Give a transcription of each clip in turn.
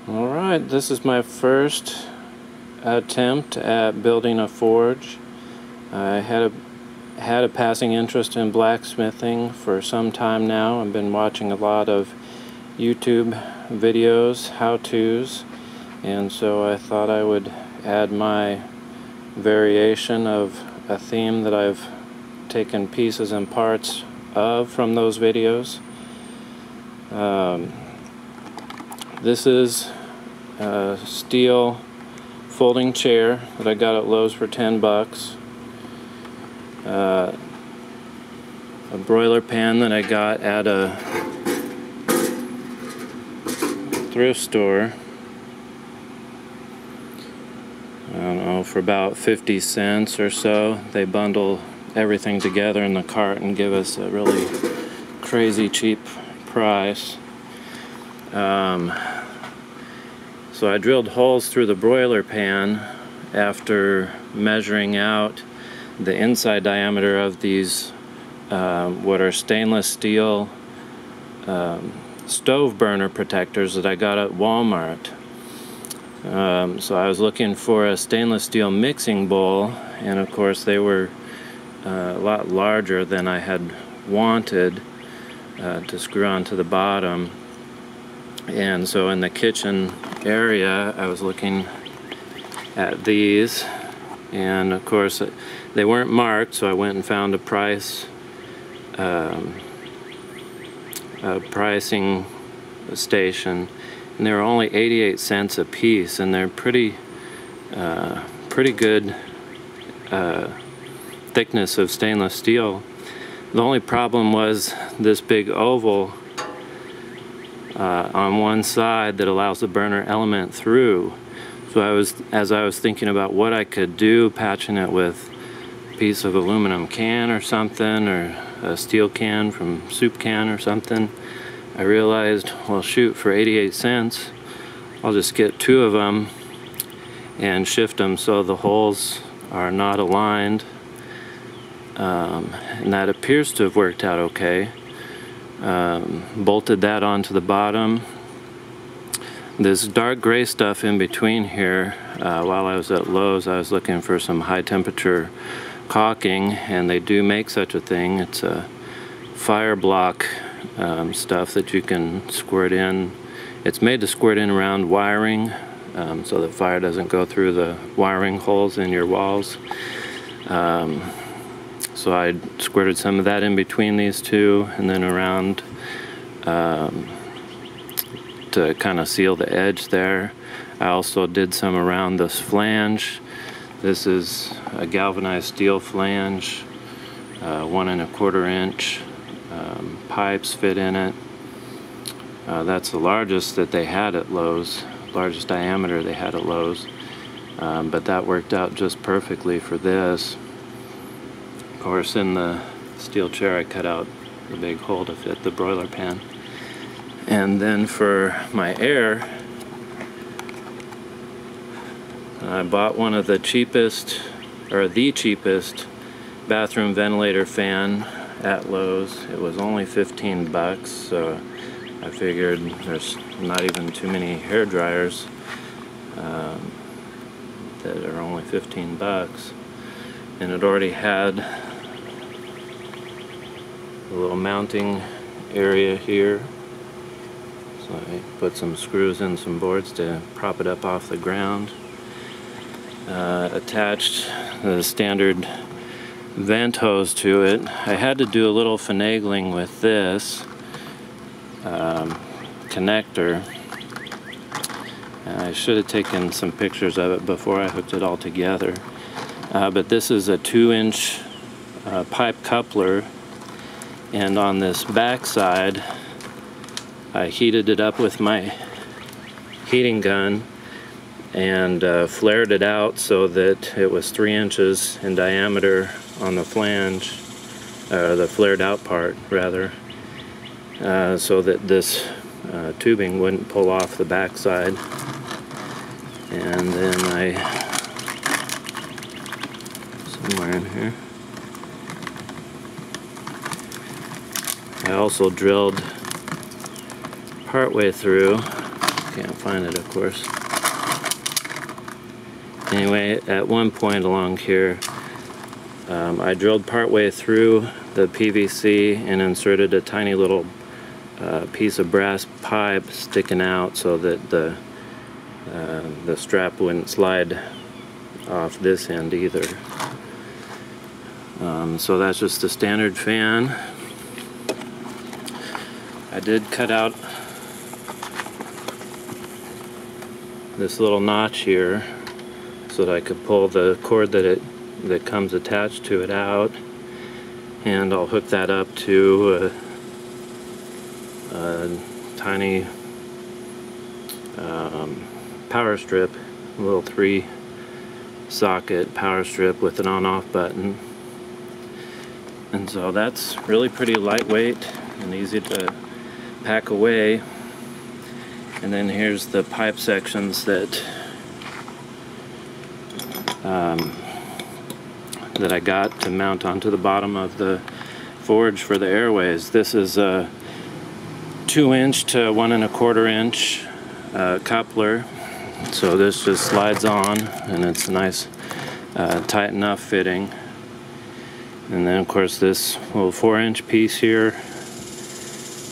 Alright, this is my first attempt at building a forge. I had a passing interest in blacksmithing for some time now. I've been watching a lot of YouTube videos, how-tos, and so I thought I would add my variation of a theme that I've taken pieces and parts of from those videos. This is a steel folding chair that I got at Lowe's for 10 bucks. A broiler pan that I got at a thrift store. I don't know, for about 50 cents or so. They bundle everything together in the cart and give us a really crazy cheap price. So I drilled holes through the broiler pan after measuring out the inside diameter of these what are stainless steel stove burner protectors that I got at Walmart. So I was looking for a stainless steel mixing bowl, and of course they were a lot larger than I had wanted to screw onto the bottom. And so in the kitchen area I was looking at these, and of course they weren't marked, so I went and found a pricing station, and they were only 88 cents a piece, and they're pretty good thickness of stainless steel. The only problem was this big oval on one side that allows the burner element through. So as I was thinking about what I could do, patching it with a piece of aluminum can or something, or a steel can from soup can or something, I realized, well shoot, for 88 cents I'll just get two of them and shift them so the holes are not aligned, and that appears to have worked out okay. Bolted that onto the bottom. This dark gray stuff in between here, while I was at Lowe's I was looking for some high temperature caulking, and they do make such a thing. It's a fire block stuff that you can squirt in. It's made to squirt in around wiring, so that fire doesn't go through the wiring holes in your walls. So I squirted some of that in between these two, and then around to kind of seal the edge there. I also did some around this flange. This is a galvanized steel flange, 1 1/4 inch. Pipes fit in it. That's the largest that they had at Lowe's, largest diameter they had at Lowe's, but that worked out just perfectly for this. Of course, in the steel chair I cut out the big hole to fit the broiler pan. And then for my air, I bought one of the cheapest, or the cheapest, bathroom ventilator fan at Lowe's. It was only 15 bucks, so I figured there's not even too many hair dryers that are only 15 bucks. And it already had a little mounting area here, so I put some screws in some boards to prop it up off the ground. Attached the standard vent hose to it. I had to do a little finagling with this connector. I should have taken some pictures of it before I hooked it all together. But this is a 2-inch pipe coupler, and on this back side I heated it up with my heating gun and flared it out so that it was 3 inches in diameter on the flange, the flared out part rather, so that this tubing wouldn't pull off the back side. And then somewhere in here I also drilled partway through Can't find it, of course. Anyway, at one point along here, I drilled partway through the PVC and inserted a tiny little piece of brass pipe sticking out so that the strap wouldn't slide off this end either. So that's just a standard fan. I did cut out this little notch here so that I could pull the cord that comes attached to it out, and I'll hook that up to a tiny power strip, a little 3-socket power strip with an on-off button. And so that's really pretty lightweight and easy to pack away. And then here's the pipe sections that that I got to mount onto the bottom of the forge for the airways. This is a 2-inch to 1 1/4 inch coupler, so this just slides on, and it's a nice tight enough fitting. And then of course this little 4-inch piece here,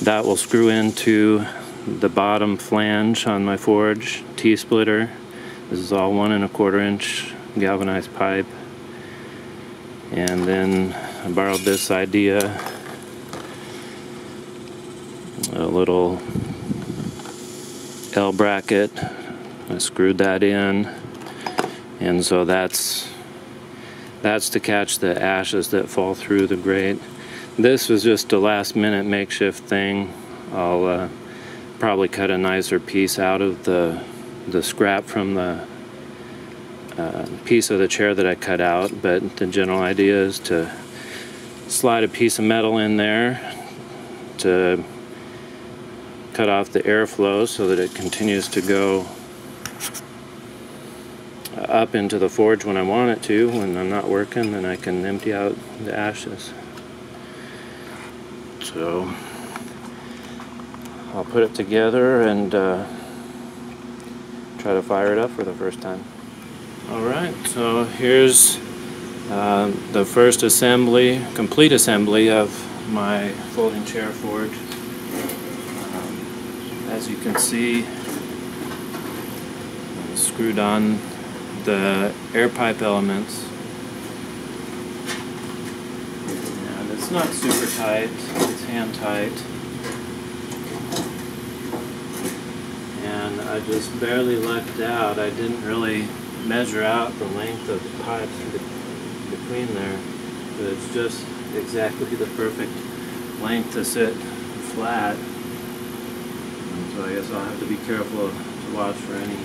that will screw into the bottom flange on my forge T-splitter. This is all 1 1/4 inch galvanized pipe. And then I borrowed this idea, a little L bracket. I screwed that in, and so that's to catch the ashes that fall through the grate. This was just a last-minute makeshift thing. I'll probably cut a nicer piece out of the scrap from the piece of the chair that I cut out, but the general idea is to slide a piece of metal in there to cut off the airflow so that it continues to go up into the forge when I want it to. When I'm not working, then I can empty out the ashes. So I'll put it together and try to fire it up for the first time. Alright, so here's the first assembly, complete assembly of my folding chair forge. As you can see, I screwed on the air pipe elements, and it's not super tight, it's hand tight, and I just barely lucked out. I didn't really measure out the length of the pipes between there, but it's just exactly the perfect length to sit flat. And so I guess I'll have to be careful to watch for any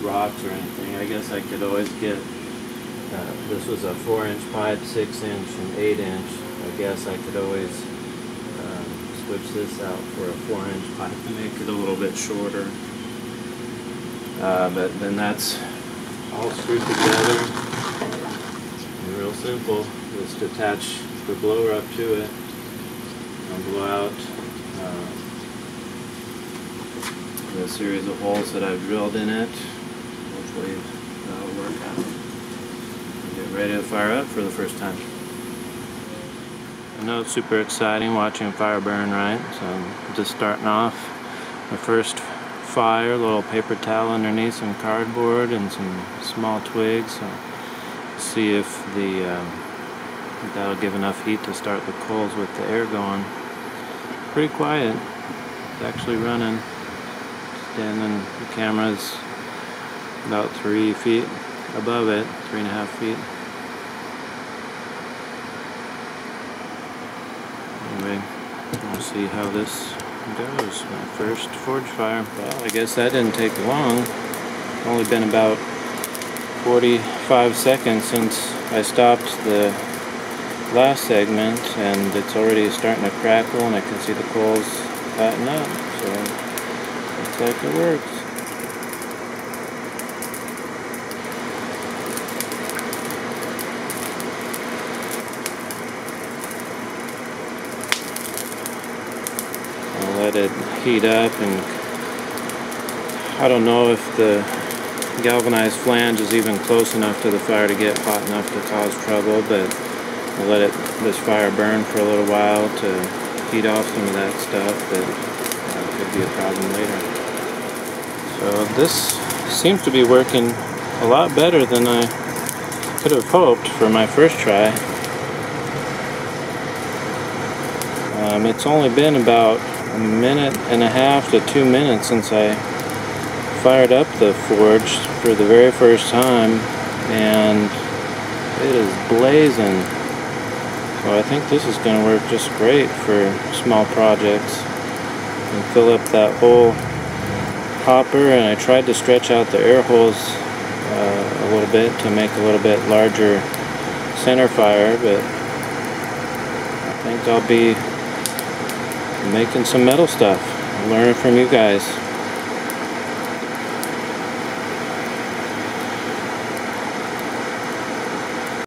rocks or anything. I guess I could always get, this was a 4-inch pipe, 6-inch and 8-inch. I guess I could always switch this out for a 4-inch pipe to make it a little bit shorter. But then that's all screwed together. And real simple. Just attach the blower up to it and blow out the series of holes that I've drilled in it. Hopefully that'll work out. Get ready to fire up for the first time. I know it's super exciting watching fire burn, right? So I'm just starting off the first fire, a little paper towel underneath some cardboard and some small twigs. So see if that'll give enough heat to start the coals with the air going. Pretty quiet. It's actually running. Standing, the camera's about 3 feet above it, 3.5 feet. Anyway, we'll see how this goes. My first forge fire. Well, I guess that didn't take long. It's only been about 45 seconds since I stopped the last segment, and it's already starting to crackle, and I can see the coals hotting up. So looks like it works. I'll let it heat up, and I don't know if the galvanized flange is even close enough to the fire to get hot enough to cause trouble, but I'll let this fire burn for a little while to heat off some of that stuff that could be a problem later. So this seems to be working a lot better than I could have hoped for my first try. It's only been about 1.5 to 2 minutes since I fired up the forge for the very first time, and it is blazing. So I think this is going to work just great for small projects. And fill up that whole hopper, and I tried to stretch out the air holes a little bit to make a little bit larger center fire, but I think I'll be making some metal stuff, learning from you guys.